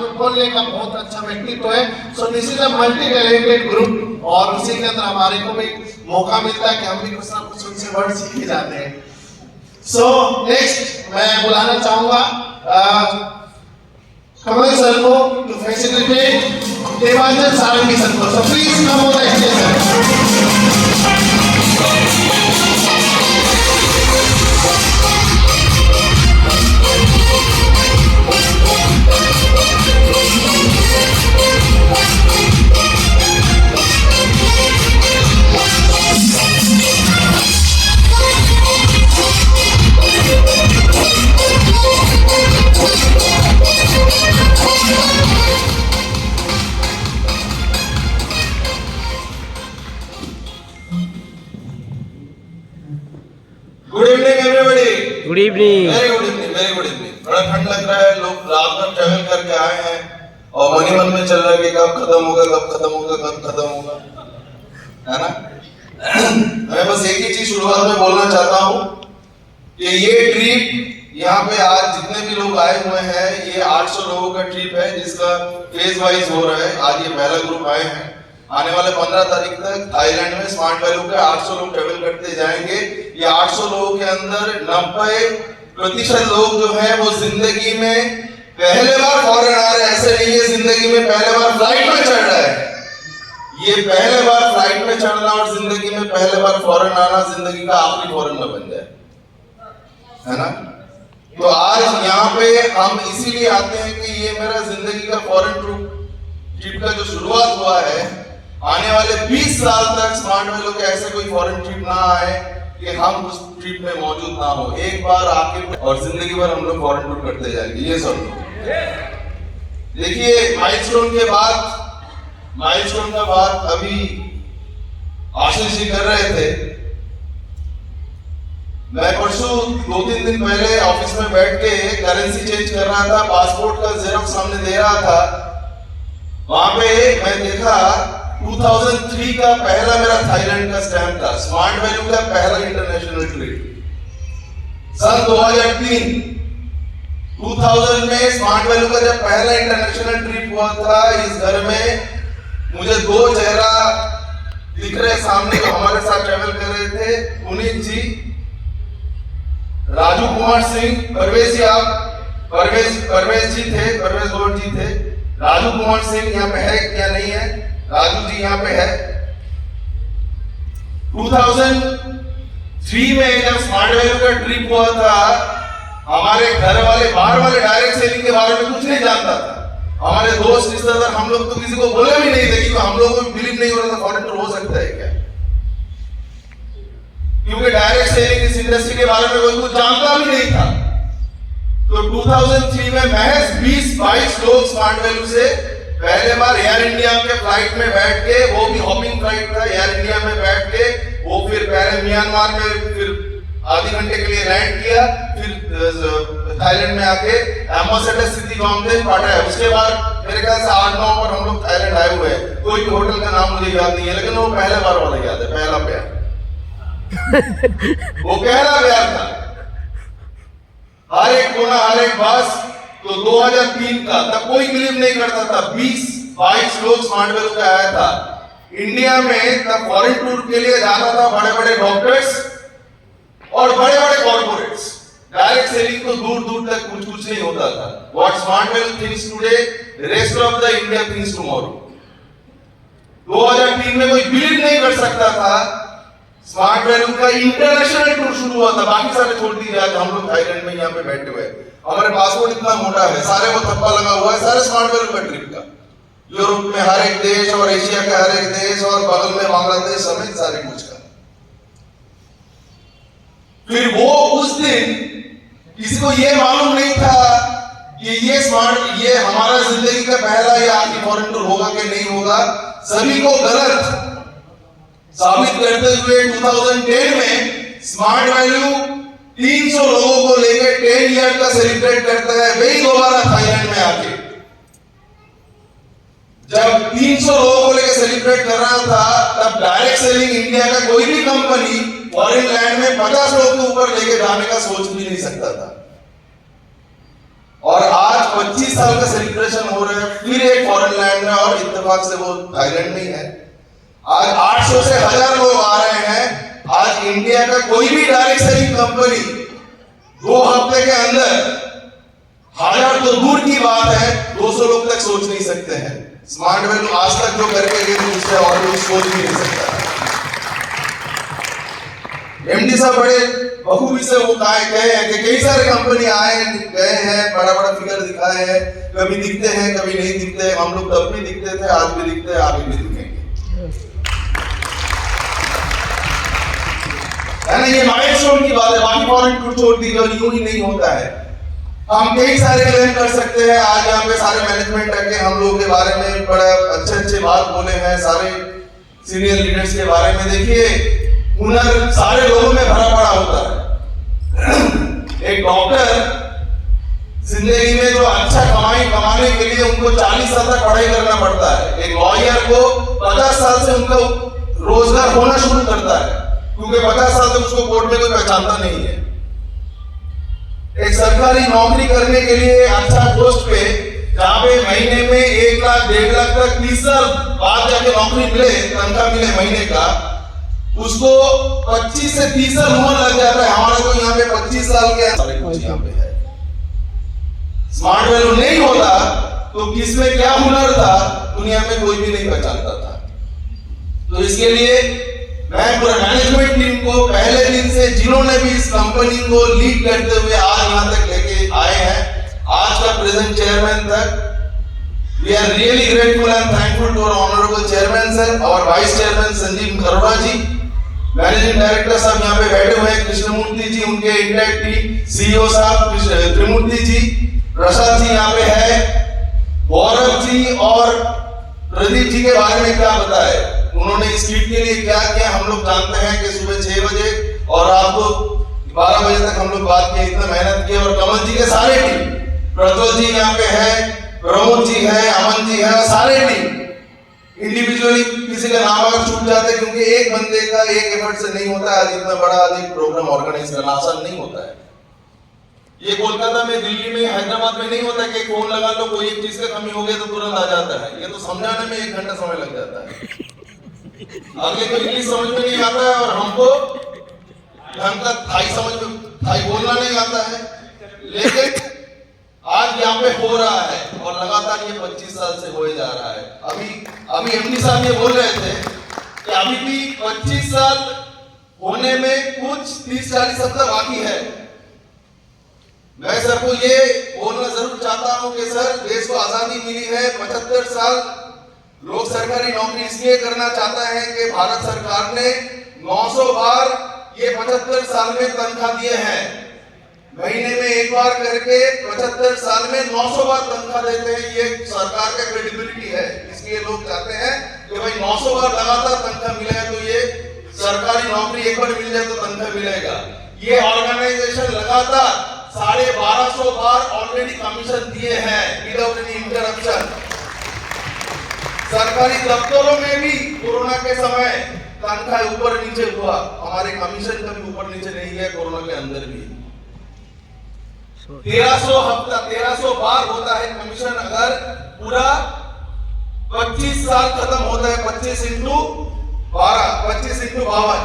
में बोलने का बहुत अच्छा व्यक्तित्व है। So this is a multi talented group और उसी के अंदर हमारे को भी मौका मिलता है कि हम भी कुछ ना कुछ उनसे वर्ड सीख ही जाते हैं। सो नेक्स्ट मैं बुलाना चाहूंगा कमल सर को to facilitate Devanjan Sarangi sir को। So please come on the stage sir. Good evening. Very good evening, very good evening. बड़ा ठंड लग रहा है, लोग रात भर ट्रैवल करके आए हैं और मन ही मन में चल रहा है कि कब खत्म होगा, कब खत्म होगा, कब खत्म होगा, है ना। मैं बस एक ही चीज शुरुआत में बोलना चाहता हूँ कि ये ट्रिप यहाँ पे आज जितने भी लोग आए हुए हैं, ये 800 लोगों का ट्रिप है जिसका फेज वाइज हो रहा है। आज ये पहला ग्रुप आए हैं। आने वाले 15 तारीख तक थाईलैंड में स्मार्ट वैल्यू के 800 लोग ट्रेवल करते जाएंगे। ये 800 लोगों के अंदर 90% लोग जो है वो जिंदगी में पहले बार फॉरेन आ रहे हैं। ऐसे नहीं है जिंदगी में पहले बार फ्लाइट में चढ़ रहा है। ये पहले बार फ्लाइट में चढ़ना और जिंदगी में पहले बार फॉरेन आना जिंदगी का आखिरी फॉरेन में बन जाए, है ना। तो आज यहाँ पे हम इसीलिए आते हैं कि ये मेरा जिंदगी का फॉरेन ट्रिप का जो शुरुआत हुआ है, आने वाले 20 साल तक स्मार्ट वैल्यू के ऐसे कोई फॉरेन ट्रिप ना आए कि हम उस ट्रिप में मौजूद ना हो। एक बार आके और जिंदगी भर हम लोग फॉरेन टूर करते जाएंगे, ये सब लोग। देखिए माइलस्टोन का बात अभी आशीष जी कर रहे थे। मैं परसों 2-3 दिन पहले ऑफिस में बैठ के करेंसी चेंज कर रहा था, पासपोर्ट का जेरॉक्स सामने दे रहा था। वहां पे मैं देखा 2003 का पहला मेरा थाईलैंड का स्टैम्प था, स्मार्ट वैल्यू का पहला इंटरनेशनल ट्रिप। सन 2000 में स्मार्ट वैल्यू का जब पहला इंटरनेशनल ट्रिप हुआ था, इस घर में मुझे 2 चेहरा दिख रहे सामने जो हमारे साथ ट्रेवल कर रहे थे, पुनीत जी, राजू कुमार सिंह, परवेज जी थे, परवेज गौड़ जी थे। राजू कुमार सिंह यहाँ पे है क्या नहीं है? राजू जी यहाँ पे है। 2003 में जब स्मार्ट वैल्यू का ट्रिप हुआ था, हमारे घर वाले बाहर वाले डायरेक्ट सेलिंग के बारे में कुछ नहीं जानता था। हमारे दोस्त रिश्तेदार हम लोग तो किसी को बोले भी नहीं थे, क्योंकि हम लोगों को बिलीव नहीं हो रहा था फॉरेन टूर हो सकता है क्या, क्योंकि डायरेक्ट सेलिंग इस इंडस्ट्री के बारे में कोई कुछ जानता भी नहीं था। तो 2003 में महज 20-22 लोग स्मार्ट वैल्यू से पहले बार एयर इंडिया के फ्लाइट में बैठ के, वो भी हॉपिंग फ्लाइट था, एयर इंडिया में बैठ के वो फिर पहले म्यांमार में फिर आधे घंटे के लिए लैंड किया, फिर थाईलैंड में आके एम्बेसडर सिटी गॉमदेन पाटा है। उसके बाद मेरे ख्याल से 8-9 बार हम लोग थाईलैंड आए हुए हैं। कोई भी होटल का नाम मुझे याद नहीं है, लेकिन वो पहले बार वाला याद है, पहला प्यार वो पहला प्यार था। हर एक कोना, हर एक बस। तो 2003 का तब कोई बिलीव नहीं करता था। 20-22 लोग स्मार्ट वैल्यू का आया था। इंडिया में तब फॉरेन टूर के लिए जाना था बड़े बड़े डॉक्टर्स और बड़े बड़े कॉर्पोरेट्स। डायरेक्ट सेलिंग तो दूर दूर तक कुछ नहीं होता था। What smart value thinks today, rest of the India thinks tomorrow. 2003 में कोई बिलीव नहीं कर सकता था स्मार्ट वैल्यू का इंटरनेशनल टूर शुरू हुआ था। बाकी सारे छोड़ दीजिए, आज हम लोग थाईलैंड में यहाँ पे बैठे हुए, हमारे पासपोर्ट इतना मोटा है, सारे को थप्पा लगा हुआ है, सारे स्मार्ट वैल्यू का ट्रिप का। यूरोप में हर एक देश और एशिया के हर एक देश और बगल में बांग्लादेश समेत सारे कुछ का। फिर वो उस दिन किसी को ये मालूम नहीं था कि ये हमारा जिंदगी का पहला या आखिरी फॉरेन टूर होगा कि नहीं होगा। सभी को गलत साबित करते हुए 2010 में स्मार्ट वैल्यू 300 लोगों को लेकर 10 ईयर का सेलिब्रेट करता है, वही दोबारा थाईलैंड में आके। जब 300 लोगों को लेकर सेलिब्रेट कर रहा था, तब डायरेक्ट सेलिंग इंडिया का कोई भी कंपनी फॉरेन लैंड में 50 लोगों के ऊपर लेके जाने का सोच भी नहीं सकता था। और आज 25 साल का सेलिब्रेशन हो रहा है फिर एक फॉरेन लैंड में, और इत्तेफाक से वो थाईलैंड में ही है। आज 800 से 1000 लोग आ रहे हैं। आज इंडिया का कोई भी डायरेक्ट सेलिंग कंपनी 2 हफ्ते के अंदर 1000 तो दूर की बात है 200 लोग तक सोच नहीं सकते हैं। स्मार्ट वैल्यू आज तक जो करके गए थे उससे और कोई सोच भी नहीं सकता। एमडी साहब बड़े बखूबी से वो कहे हैं कि कई सारे कंपनी आए गए हैं, बड़ा बड़ा फिगर दिखाए हैं, कभी दिखते हैं कभी नहीं दिखते। हम लोग तब भी दिखते थे, आज भी दिखते हैं, आगे भी दिखेंगे, है ना। ये माइलस्टोन की बात है, बाकी फॉरेन टूर छोड़ दीजिए, और यूं ही नहीं होता है। हम कई सारे क्लेम कर सकते हैं। आज यहाँ पे सारे मैनेजमेंट आके हम लोगों के बारे में बड़ा अच्छे बात बोले हैं, सारे सीनियर लीडर्स के बारे में। देखिए, हुनर सारे लोगों में भरा पड़ा होता है। एक डॉक्टर जिंदगी में जो अच्छा कमाने के लिए उनको 40 साल तक पढ़ाई करना पड़ता है। एक लॉयर को 50 साल से उनका रोजगार होना शुरू करता है, क्योंकि 50 साल तक उसको कोर्ट में कोई पहचानता नहीं है। एक सरकारी नौकरी करने के लिए अच्छा पोस्ट पे जहाँ पे महीने में 1 लाख 1.5 लाख तक 30 साल बाद जाके नौकरी मिले, तनख्वाह मिले महीने का, उसको 25 से 30 साल उम्र लग जाता है। हमारे तो यहाँ पे 25 साल के यहाँ पे है। स्मार्ट वैल्यू नहीं होता तो किसमें क्या हुनर था दुनिया में कोई भी नहीं पहचानता था। तो इसके लिए मैं पूरा मैनेजमेंट टीम को पहले दिन से, जिन्होंने भी इस कंपनी को लीड करते हुए आज यहाँ तक लेके आए हैं, आज का प्रेजेंट चेयरमैन तक, we are really grateful and thankful to our honourable chairman sir, और vice chairman Sanjeev Arora ji, managing director साहब यहाँ पे बैठे हुए हैं, कृष्णमूर्ति जी, उनके इंटैक्ट टीम, सीईओ साहब त्रिमूर्ति जी, प्रसाद जी यहाँ पे है, गौरव जी और प्रदीप जी के बारे में क्या बताए, उन्होंने इस कीट के लिए क्या किया हम लोग जानते हैं कि सुबह 6 बजे और रात को 12 बजे तक हम लोग बात किए, इतना मेहनत किया। और कमल जी के सारे टीम, प्रज्वल जी यहाँ पे है, प्रमोद जी है, अमन जी है, सारे टीम इंडिविजुअली किसी का नाम अगर छूट जाता है, क्योंकि एक बंदे का एक एफर्ट से नहीं होता है। इतना बड़ा अधिक प्रोग्राम ऑर्गेनाइज करना आसान नहीं होता है। ये कोलकाता में, दिल्ली में, हैदराबाद में नहीं होता कि फोन लगा लो, कोई एक चीज का कमी हो गया तो तुरंत आ जाता है। ये तो समझाने में 1 घंटा समय लग जाता है। अगले को इंग्लिश समझ में नहीं आता है और हमको ढंग का थाई बोलना नहीं आता है। लेकिन आज यहाँ पे हो रहा है और लगातार ये 25 साल से हो जा रहा है। अभी एमडी साहब ये बोल रहे थे कि अभी भी 25 साल होने में कुछ 30-40 हफ्ता बाकी है। मैं सर को ये बोलना जरूर चाहता हूँ कि सर, देश को आजादी मिली है, 75 साल लोग सरकारी नौकरी इसलिए करना चाहता है कि भारत सरकार ने 900 बार ये 75 साल में तनख्वाह दिए हैं। महीने में 1 बार करके 75 साल में 900 बार तनख्वाह देते हैं। ये सरकार का क्रेडिबिलिटी है। इसलिए लोग चाहते हैं कि भाई 900 बार लगातार तनख्वाह मिले तो ये सरकारी नौकरी एक बार मिल जाए तो तनख्वाह मिलेगा। ये ऑर्गेनाइजेशन लगातार 1250 बार ऑलरेडी कमीशन दिए हैं विदाउट एनी इंटरप्शन। सरकारी दफ्तरों में भी कोरोना के समय तनख्वाह ऊपर नीचे हुआ, हमारे कमीशन कभी ऊपर नीचे नहीं गया कोरोना के अंदर भी। 1300 बार होता है कमीशन। अगर पूरा 25 साल खत्म होता है, 25 इंटू 52,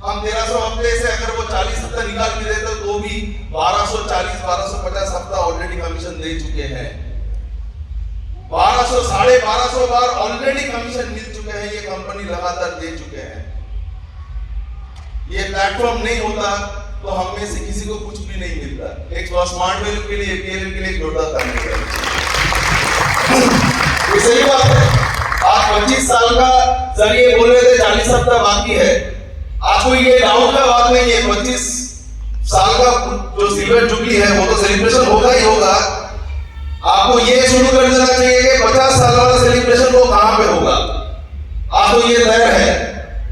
हम 1300 हफ्ते से अगर वो 40 हफ्ता निकाल भी देते तो भी 1240-1250 हफ्ता ऑलरेडी कमीशन दे चुके हैं। 1200-1250 बार ऑलरेडी कमीशन मिल चुके हैं। ये कंपनी लगातार दे चुके हैं। ये प्लेटफॉर्म नहीं होता तो हम में से किसी को कुछ भी नहीं मिलता। एक स्मार्ट वैल्यू के लिए, पीएलएल के लिए जोड़ता था। ये सही बात है। आप 25 साल का सर ये बोल रहे थे 40 हफ्ता बाकी है। आपको ये डाउट का बात नहीं है। 25 साल का जो सिल्वर जुबली है वो तो सेलिब्रेशन होगा ही होगा। आपको ये शुरू कर देना चाहिए कि 50 साल वाला सेलिब्रेशन वो कहां पे होगा। आपको ये तय है।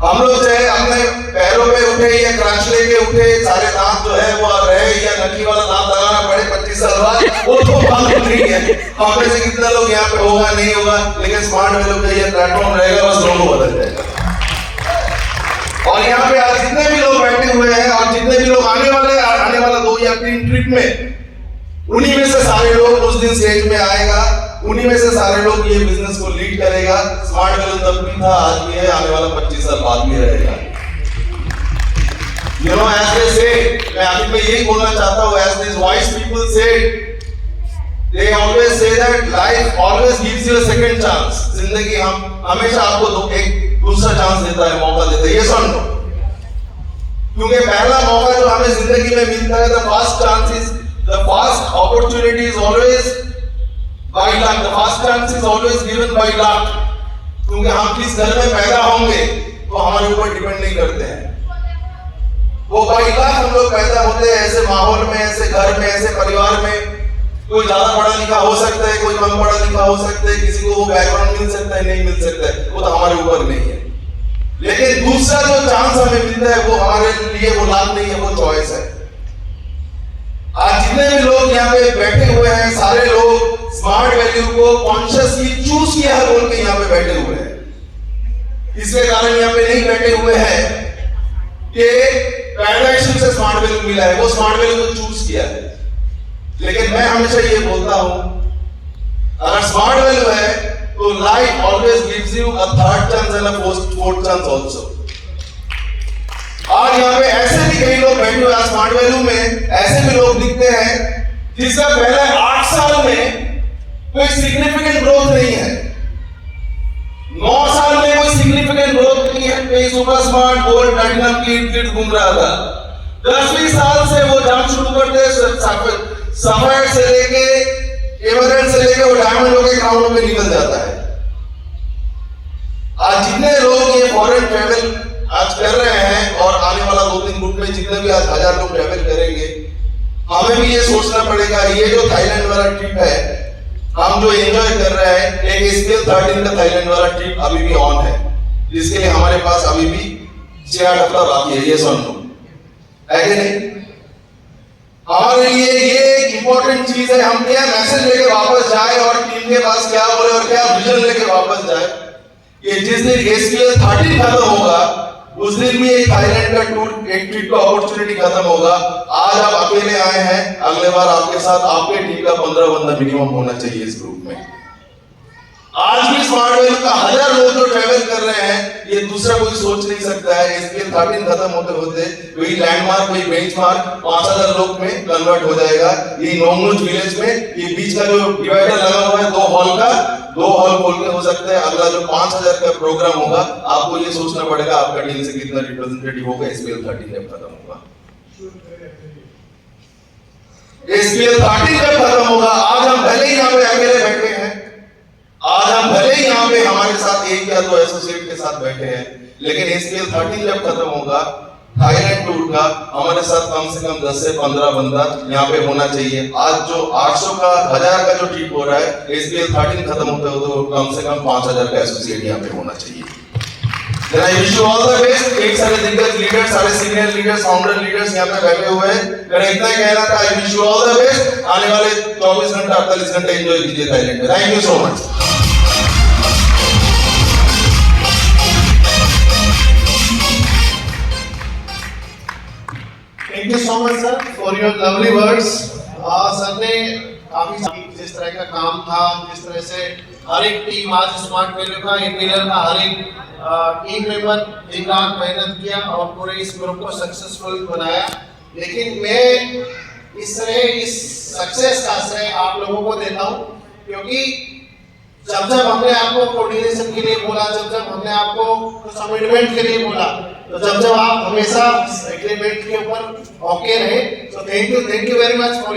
हम लोग चाहे अपने पैरों पे उठे या क्रश लेके उठे, सारे दांत जो है वो रहे या नकली वाला दांत लगाना पड़े 25 साल बाद, वो तो मालूम नहीं है। हम में से कितना लोग यहाँ पे होगा नहीं होगा, लेकिन स्मार्ट वैल्यू का ये प्लेटफॉर्म रहेगा, बस लोगों को बदल जाएगा। और यहाँ पे आज जितने भी लोग बैठे हुए हैं और जितने भी लोग आने वाला 2 या 3 ट्रिप में उन्हीं में से सारे लोग उस दिन स्टेज में आएगा, उन्हीं में से सारे लोग ये बिजनेस को लीड करेगा। स्मार्ट वैल्यू तब भी था, आज भी है, आने वाला 25 साल बाद भी रहेगा। You know, as they say, मैं आखिर में यही बोलना चाहता हूँ, as these wise people say, they always say that life always gives you a second chance. जिंदगी हम हमेशा आपको एक दूसरा चांस देता है, मौका देता है, ये सुन लो। क्योंकि पहला मौका जो हमें जिंदगी में मिलता है, the first opportunity is always by luck. The first chance is always given by luck. क्योंकि हम किस घर में पैदा होंगे वो हमारे ऊपर डिपेंड नहीं करते हैं। वो बाई लक हम लोग पैदा होते हैं ऐसे माहौल में, ऐसे घर में, ऐसे परिवार में। कोई ज्यादा पढ़ा लिखा हो सकता है, कोई कम पढ़ा लिखा हो सकता है, किसी को वो बैकग्राउंड मिल सकता है, नहीं मिल सकता है, वो तो हमारे ऊपर नहीं है। लेकिन दूसरा जो चांस हमें मिलता है वो हमारे लिए वो लाभ नहीं है, वो चॉइस है। आज जितने भी लोग यहाँ पे बैठे हुए हैं, सारे लोग स्मार्ट वैल्यू को कॉन्शियसली चूज किया है बोल के यहाँ पे बैठे हुए हैं। इसके कारण यहाँ पे नहीं बैठे हुए हैं कि पैराडाइम से स्मार्ट वैल्यू मिला है, वो स्मार्ट वैल्यू को चूज किया है। लेकिन मैं हमेशा ये बोलता हूं, अगर स्मार्ट वैल्यू है तो life always gives you a third chance and a fourth chance also. आज यहाँ पे ऐसे भी कई लोग बैठे हुए हैं स्मार्ट वैल्यू में, ऐसे भी लोग दिखते हैं जिसका पहले 8 साल में कोई सिग्निफिकेंट ग्रोथ नहीं है, 9 साल में कोई सिग्निफिकेंट ग्रोथ नहीं है, कहीं सुपर स्मार्ट गोल्ड प्लैटिनम की किट घूम रहा था। 10 साल से वो जान शुरू करते सफायर से लेके एमरल्ड से लेके वो डायमंड के क्राउनों में निकल जाता है। आज जितने लोग ये फॉरेन ट्रैवल आज कर रहे हैं और आने वाला 2-3 ग्रुप में जितने भी आज 1000 लोग ट्रैवल करेंगे, हमें भी ये सोचना पड़ेगा, ये जो थाईलैंड वाला ट्रिप है हम जो एंजॉय कर रहे हैं, एक SPL 13 का थाईलैंड वाला ट्रिप अभी भी ऑन है, जिसके लिए हमारे पास अभी भी 6-8 हफ्ता बाकी है। ये सुन लो, है कि नहीं? हमारे लिए ये एक इंपॉर्टेंट चीज है, हम क्या मैसेज लेके वापस जाए और टीम के पास क्या बोले और क्या विजन लेके वापस जाए कि जिस दिन SPL 13 खत्म होगा उस दिन भी एक थाईलैंड का टूर, एक ट्रिप का अपॉर्चुनिटी खत्म होगा। आज आप अकेले आए हैं, अगले बार आपके साथ आपके टीम का 15 बंदा मिनिमम होना चाहिए इस ग्रुप में। आज भी स्मार्ट वैल्यू का 1000 लोग जो ट्रैवल कर रहे हैं, ये दूसरा कोई सोच नहीं सकता है। SPL 13 खत्म होते होते वही लैंडमार्क, वही बेंचमार्क 5000 लोग में कन्वर्ट हो जाएगा। ये नोंगनुच विलेज में ये बीच का जो डिवाइडर लगा हुआ है 2 हॉल का, 2 हॉल खोल के हो सकता है। अगला जो 5000 का प्रोग्राम होगा, आपको ये सोचना पड़ेगा आपका टीम से कितना रिप्रेजेंटेटिव होगा SPL 13 जब खत्म होगा। SPL 13 जब खत्म होगा, आज हम भले ही यहाँ पे अकेले बैठे हैं, आज हम भले ही यहाँ पे हमारे साथ 1 या 2 एसोसिएट के साथ बैठे हैं, लेकिन SPL 13 जब खत्म होगा थाईलैंड टूर का, हमारे साथ कम से कम 10 से 15 बंदा यहाँ पे होना चाहिए। आज जो 800 का 1000 का जो ट्रिप हो रहा है, SPL 13 खत्म होते हो तो कम से कम 5000 का एसोसिएट यहाँ पे होना चाहिए। Then I wish you all the best। एक सारे दिग्गज लीडर्स, सारे सीनियर लीडर्स, फाउंडर लीडर्स यहाँ पे बैठे हुए हैं। मेरा इतना ही कहना था, I wish you all the best। आने वाले 24 घंटे 48 घंटे एंजॉय कीजिए थाईलैंड में। Thank you so much. Thank you so much sir for your lovely words। Sir ने काफी जिस तरह का काम था, जिस तरह से हर एक टीम आज स्मार्ट वैल्यू का इम्पीरियल का हर एक टीम मेंबर दिन रात मेहनत किया और पूरे इस ग्रुप को सक्सेसफुल बनाया। लेकिन मैं इस सक्सेस का श्रेय आप लोगों को देता हूँ, क्योंकि जब हमने आपको कोऑर्डिनेशन के लिए बोला, जब हमने आपको कमिटमेंट के लिए बोला, तो जब आप हमेशा एग्रीमेंट के ऊपर ओके रहे, तो थैंक यू वेरी मच।